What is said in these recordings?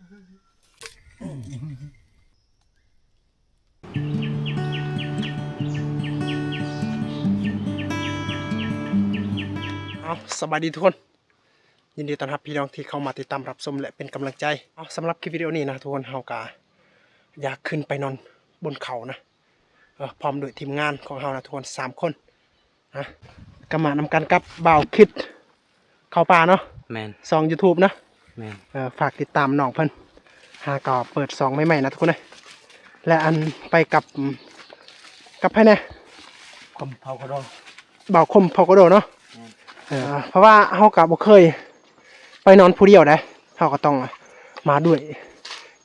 สบายดีทุกคนยินดีต้อนรับพี่น้องที่เข้ามาติดตามรับชมและเป็นกำลังใจสำหรับคลิปวิดีโอนี้นะทุกคนเฮากะอยากขึ้นไปนอนบนเขานะพร้อมด้วยทีมงานของเฮานะทุกคน3 คนนะก็มานำกันกับบ่าวคิดเข้าป่าเนาะแมนซอง YouTube นะแมนฝากติดตามน้องเพิ่นหาก็เปิดซองใหม่ๆนะทุกคนนะและอันไปกับไผแน่คมเผากระโดดบ่าวคมเผากระโดดเนาะเพราะว่าเฮาก็บ่เคยไปนอนผู้เดียวได้เฮาก็ต้องมาด้วย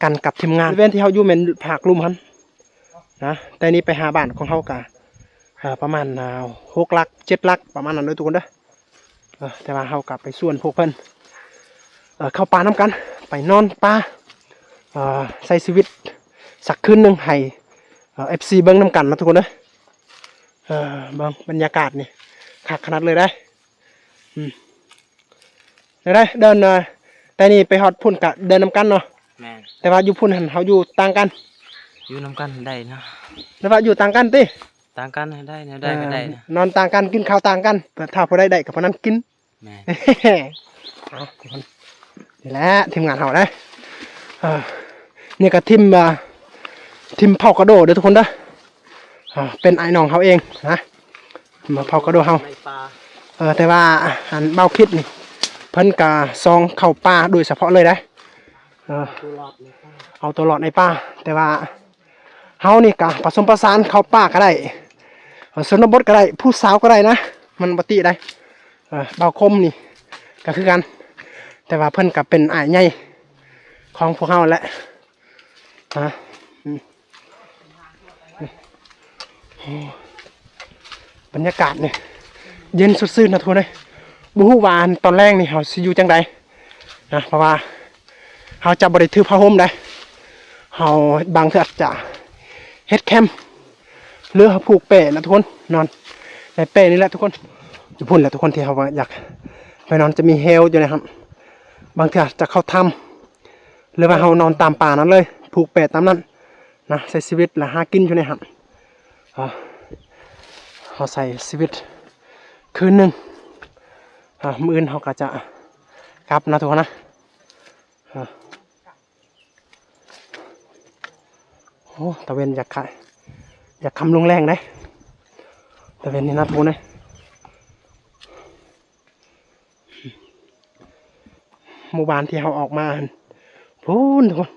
กันกับทีมงานบริเวณที่เฮาอยู่แม่นภาคลุ่มหั่นนะแต่นี้ไปหาบ้านของเฮาก็ประมาณ6 ลัก 7 ลักประมาณนั้นเด้อทุกคนเด้อแต่ว่าเฮาก็ไปส่วนพวกเพิ่นเข้าป่านํกันไปนอนป่าใช้ชีวิตสักคืนนึงให้FC เบิ่งนํกันนะทุกคนเด้อเบิ่งบรรยากาศนี่คักขนาดเลยได้ได้เดินแต่นี่ไปฮอดพุ่นกะเดินนำกันเนาะแมนแต่ว่าอยู่พุ่นหันเขาอยู่ต่างกันอยู่นำกันได้นะแต่ว่าอยู่ต่างกันติต่างกันได้เนี่ยได้ก็ได้นะนอนต่างกันกินข้าวต่างกันแต่ถ้าพอได้กับพนั้นกินแมนนี่แหละทีมงานเขาได้นี่ก็ทีมเผากระโดดเด้อทุกคนเด้อเป็นไอ้น้องเขาเองนะมาเผากระโดดเขาแต่ว่าอันเบาคิดนี่เพิ่นกะซองเข้าป่าโดยเฉพาะเลยได้เอาตัวหลอดในป่าแต่ว่าเฮานี่กะผสมผสานเข้าป่าก็ได้ชนบทก็ได้ผู้สาวก็ได้นะมันปกติได้เบาคมนี่ก็คือกันแต่ว่าเพิ่นกะเป็นอ้ายใหญ่ของพวกเฮาแหละบรรยากาศนี่เย็นสดชื่นนะทุกคนเลยบูฮูวานตอนแรกนี่เขาสิอยู่จังใดนะเพราะว่าเขาจะบริถือผ้าห่มได้เขาบางเทื่อจะเฮ็ดแคมป์เรือผูกเป้นะทุกคนนอนในเป้นี่แหละทุกคนอยู่พุ่นแหละทุกคนที่เขาอยากไปนอนจะมีเฮลอยู่นะครับบางเทื่อจะเข้าถ้ำหรือว่าเขานอนตามป่านั้นเลยผูกเป้ตามนั้นนะใช้ชีวิตและหากินอยู่ในครับเขาใส่ชีวิตคืนหนึ่งมื้ออื่นเขาก็จะกลับนะทุกคนนะโอ้ตะเวนอยากคำลงแรงได้ตะเวนนี่นะทุกคนนะหมู่บ้านที่เขาออกมาพูนทุกคน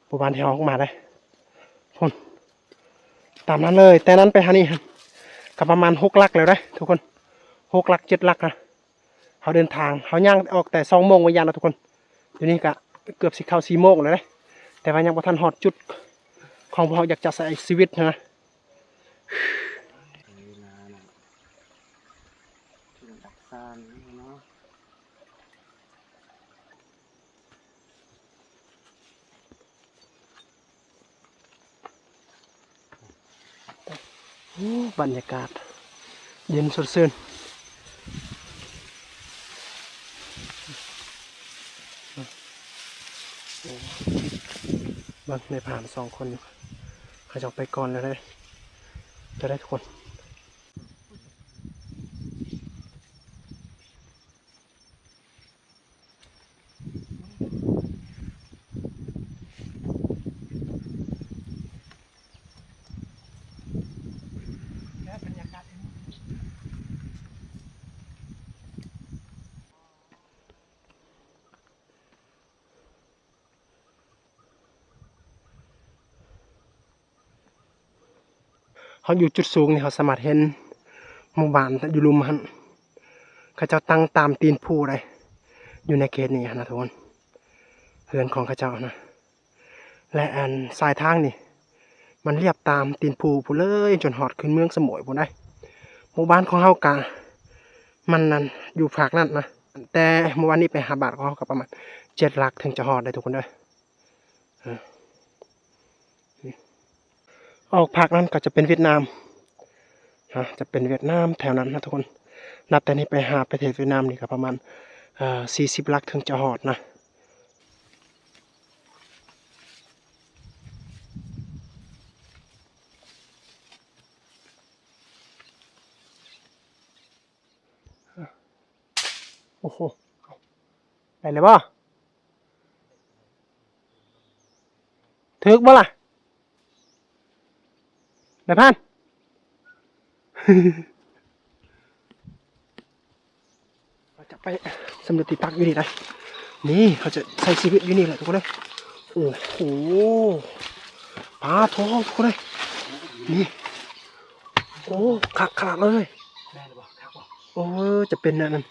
หมู่บ้านที่เขาออกมาได้พูนตามนั้นเลยแต่นั้นไปหานี่กับประมาณ6 ลักแล้วได้ทุกคน6 ลัก 7 ลักนะเขาเดินทางเขาย่างออกแต่2 โมงวันยันนะทุกคนเดี๋ยวนี้ก็เกือบสิเข้า4 โมงเลยแต่ว่ายังบ่ทันฮอดจุดของพวกเขาอยากจะใส่ชีวิตนะบรรยากาศเย็นสดชื่นบางในผ่าน2 คนเขาจะไปก่อนแล้วจะได้ทุกคนเขาอยู่จุดสูงนี่เขาสามารถเห็นหมู่บ้านอยู่ลุมหันเขาเจ้าตั้งตามตีนภูเลยอยู่ในเขตนี้นะทุกคนเรือนของเขาเจ้านะและอันสายทางนี่มันเรียบตามตีนภูผู้เลยจนหอดขึ้นเมืองสมุยผู้ได้หมู่บ้านของเฮากะมันนั่นอยู่ภาคนั้นนะแต่เมื่อวานนี้ไปหาบ้านของเฮากับประมาณ7 ลักถึงจะหอดได้ทุกคนเลยออกภาคนั้นก็จะเป็นเวียดนามจะเป็นเวียดนามแถวนั้นนะทุกคนนับแต่นี้ไปหาประเทศเวียดนามนี่ก็ประมาณ40 ลักถึงจะหอดนะ โอ้โหได้เลยบ่ถึกบ่ล่ะนายพัน เราจะไปสำรวจที่พักอยู่นี่นะนี่เขาจะใช้ชีวิตอยู่นี่แหละทุกคนเลยโอ้โหปลาทองทุกคนเลยนี่โอ้คักขนาดเลยโอ้จะเป็นนั่น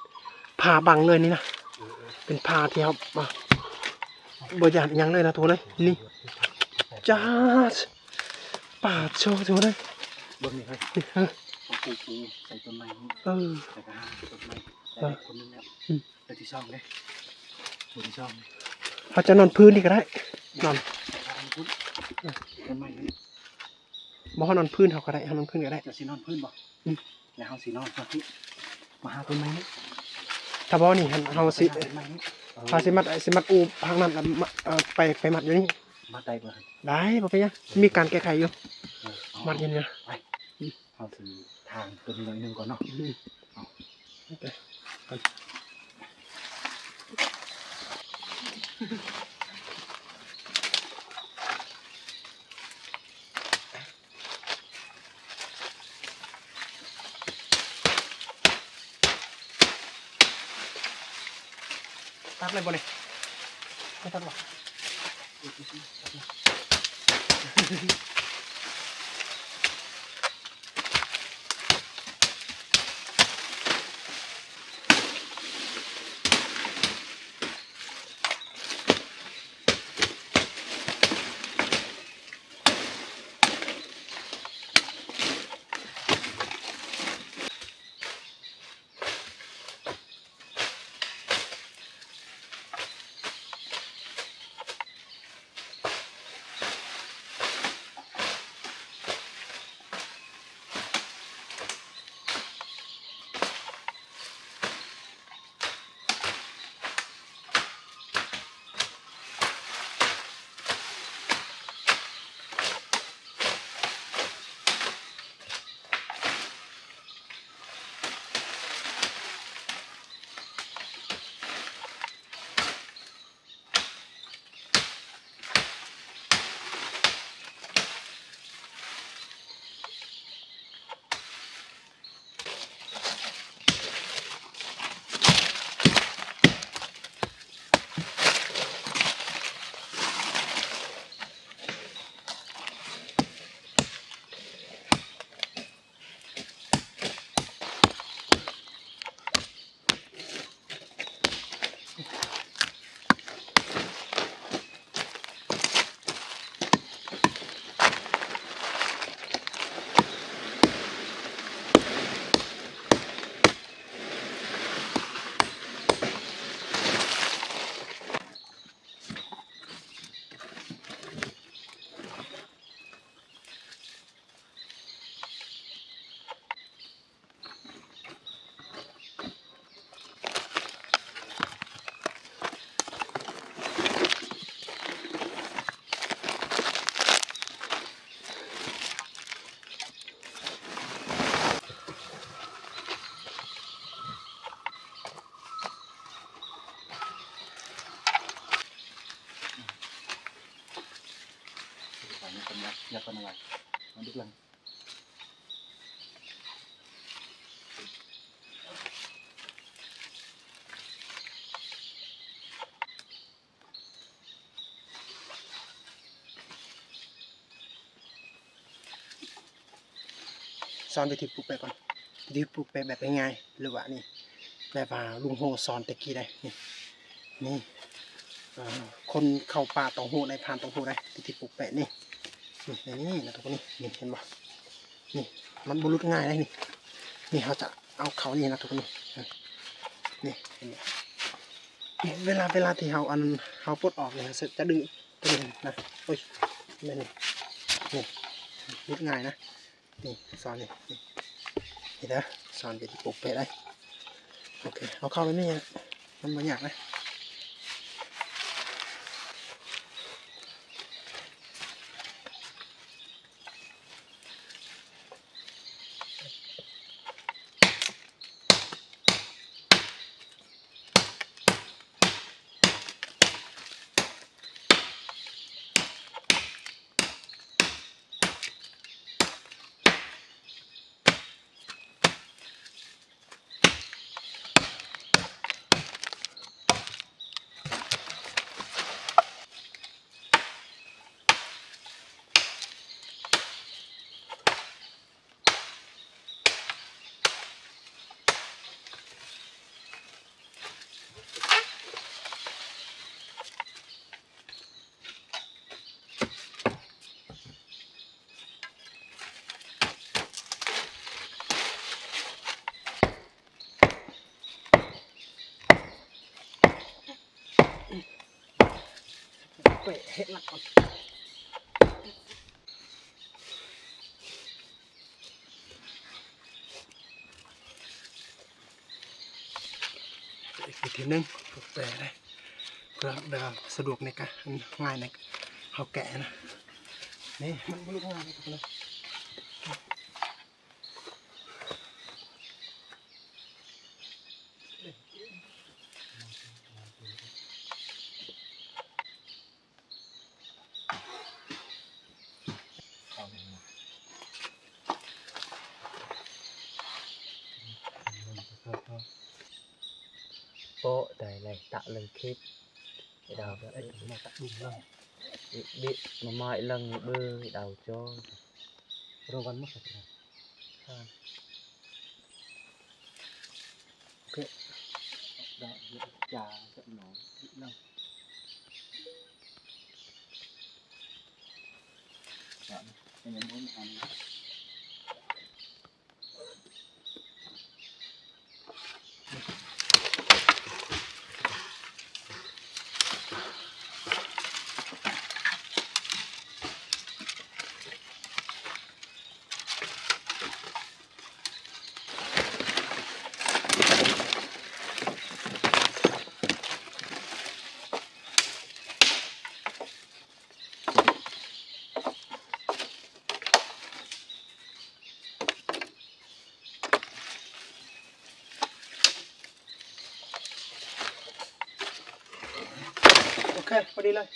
ผ่าบังเลยนี่นะเป็นผ่าที่เขาบริยานยังเลยนะทุกคนเลยนี่จ้าป่าโชว์ทุกคนเลย เบิ่งนี่เฮ้ยปูใส่ต้นไม้นี่ใส่กระถางต้นไม้แต่คนนึงแล้วไปที่ช่องเลยตัวที่ช่องเขาจะนอนพื้นนี่ก็ได้นอนต้นไม้นี่บ่เขานอนพื้นเขาก็ได้เขานอนพื้นก็ได้จะสินอนพื้นบ่แล้วเฮาสินอนมาหาต้นไม้นี่ถ้าบ่นี่เขาสิมัดอูพังนั้นไปมัดอยู่นี่มัดได้บ่ได้บ่เป็นยังมีการแก้ไขอยู่มัดอยู่นี่ไปเฮาสิทางตัวนี้หน่อยนึงก่อนเนาะโอเคตัดเลยบ่นี่ไม่ตัดหรอกอยากเป็นอะไรมันดึกลังสอนวิธีปลูกแบบก่อนวิธีปลูกแบบง่ายๆหรือว่านี่แบบว่าลุงโฮสอนตะกี้ได้นี่คนเข้าป่าต้องโหได้ผ่านต้องโหได้วิธีปลูกแปะนี่นะทุกคนนี่เห็นบ่นี่มันบรรลุง่ายได้นี่เขาจะเอาเขานี่นะทุกคนนี่เห็นไหมเวลาที่เขาปลดออกเนี่ยจะดึงตัวนี้นะโอ้ยนี่รุดง่ายนะนี่สอนนี่นะสอนวิธีปลูกแปะได้โอเคเอาเข้าไปนี่มันไม่ยากนะ ค่อยเฮ็ดหลักก่อนอีกวิธีนึงฝึกแต่ได้เพื่อสะดวกในการง่ายในเขาแกะนะนี่มันไม่รู้ง่ายเลยทุกคนนะโป๊ะได้เลยตะlần khít đào đóไอ้มาตัดดุมแล้ว bị mà mọi lần bơ đào cho เราวันมากเลย đã trà giận nó bị lâu dạ anh em muốn ănโอเคพอดีเลย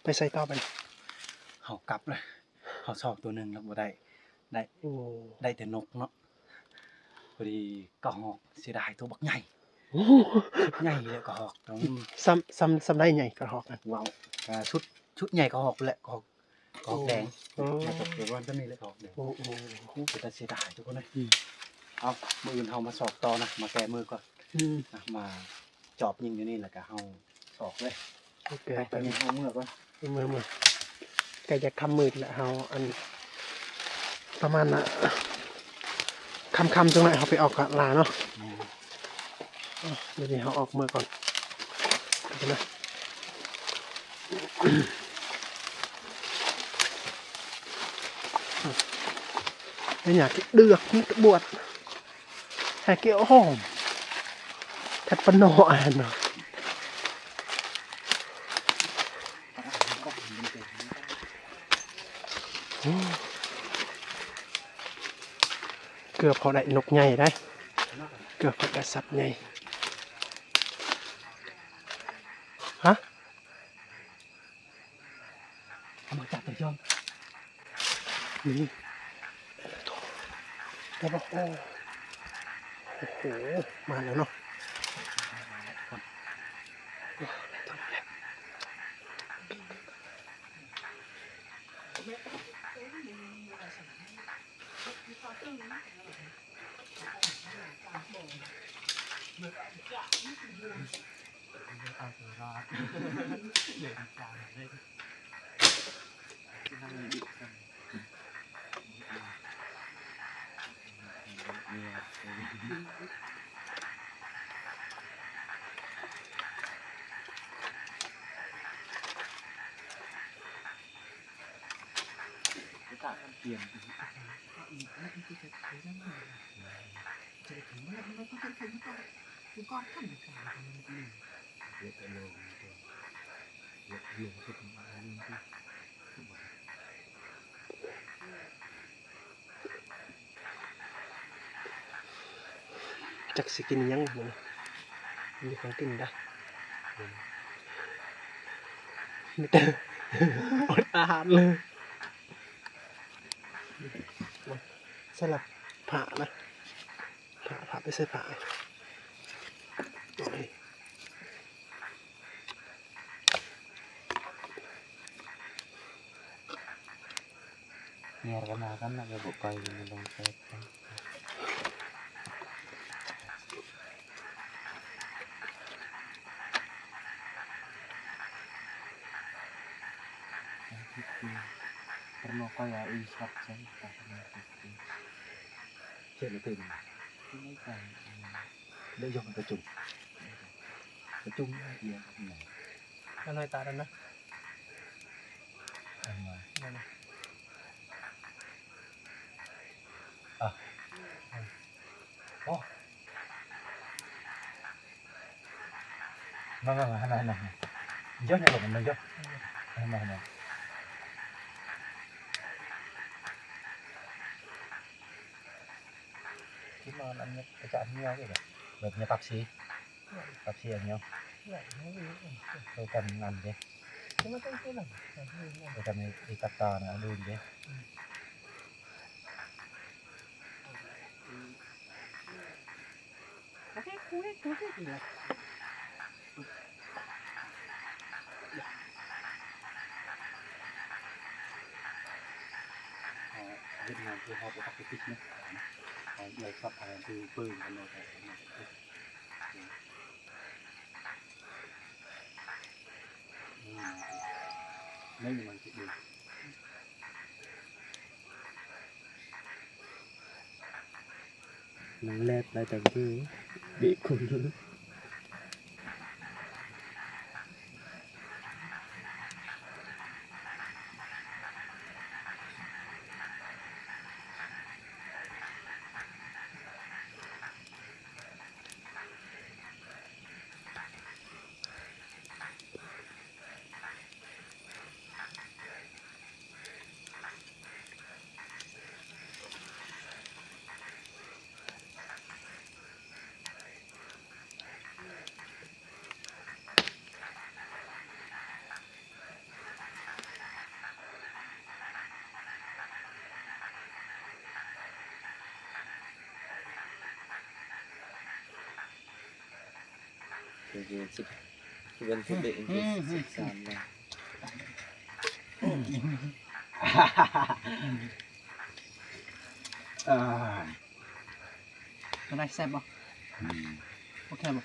ไปใส่ต่อไป เขากลับเลยเขาชอบตัวหนึ่งแล้วบ่ได้ โอ้ ได้แต่นกเนาะพอดีกระหอกเสียดายตัวบักใหญ่ใหญ่เลยกระหอกต้อง ซ้ำได้ใหญ่กระหอกกัน ว้าวชุดใหญ่กระหอกแหละกระหอกแดง โอ้ นะครับเดี๋ยววันจะมีเลยกระหอกแดง โอ้โอ้ คู่แต่เสียดายทุกคนเลยเอามืออื่นเฮามาสอบต่อนะมาแก้มือก่อนนะมาจอบยิงอยู่นี่แหละก็เฮาสอบเลย โอเค ไปตอนนี้เฮาเมื่อก่อน มือใกล้จะคำมืดแล้วเฮาอันประมาณน่ะคำจังไหนเฮาไปออกกะลาเนาะเดี๋ยวนี้เฮาออกมือก่อนเดี๋ยวนะไม่อยากเดือกนี่บวชแค่เกี่ยวหอมแทบปนออ่านเนาะเกือบพอได้นกใหญ่ได้เกือบพอได้สัตว์ใหญ่ฮะ เอามาจับไปย้อน นี่ได้ปะโอ้โหมาแล้วเนาะ ปลี่ยนจักสิกินหยังมื้อนี้มีของกินได้มีแต่อดอาหารเลยสลับผ้านะผ้าไปใส่ผ้าโอ้ย เนี่ยกันมากันนะก็บ่ไปมันลงไปPernah kaya isap saya karena itu. Saya betul. Ini kan, dia yang kecung. Kecung dia. อร่อยตาแล้วนะ Oh. Nah. Jauh ni loh, jauh. Nah. Gimana anaknya pecahannya gitu? Babnya taksi anyo. Bukan deh. Cuma kan itu lah. Bukan dikata nak dulu deh. Oke, kue gila. Việt Nam thì họ có cái kịch nữa. Lời sắp hàng từ phơi và nó phải nên mình sẽ được nắng led lại tầng thứ bị cùng thứ Cuman sampai ini sana. Cái này xem không? Ok không?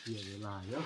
เสียเวลาเนาะ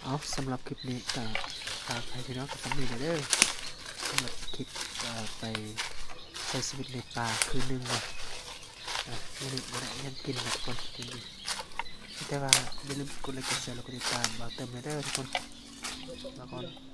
เอาสำหรับคลิปนี้ก็ฝากให้พี่น้องกับสำนีเด้อสำหรับคลิปไปใช้ชีวิตในป่าคืนนึงนะมื้อนี้บ่ได้ยังกินนะทุกคนกินดีแต่ว่าอย่าลืมกดไลค์กดแชร์แล้วก็ติดตามบ่าวเติมเด้อทุกคนมาก่อน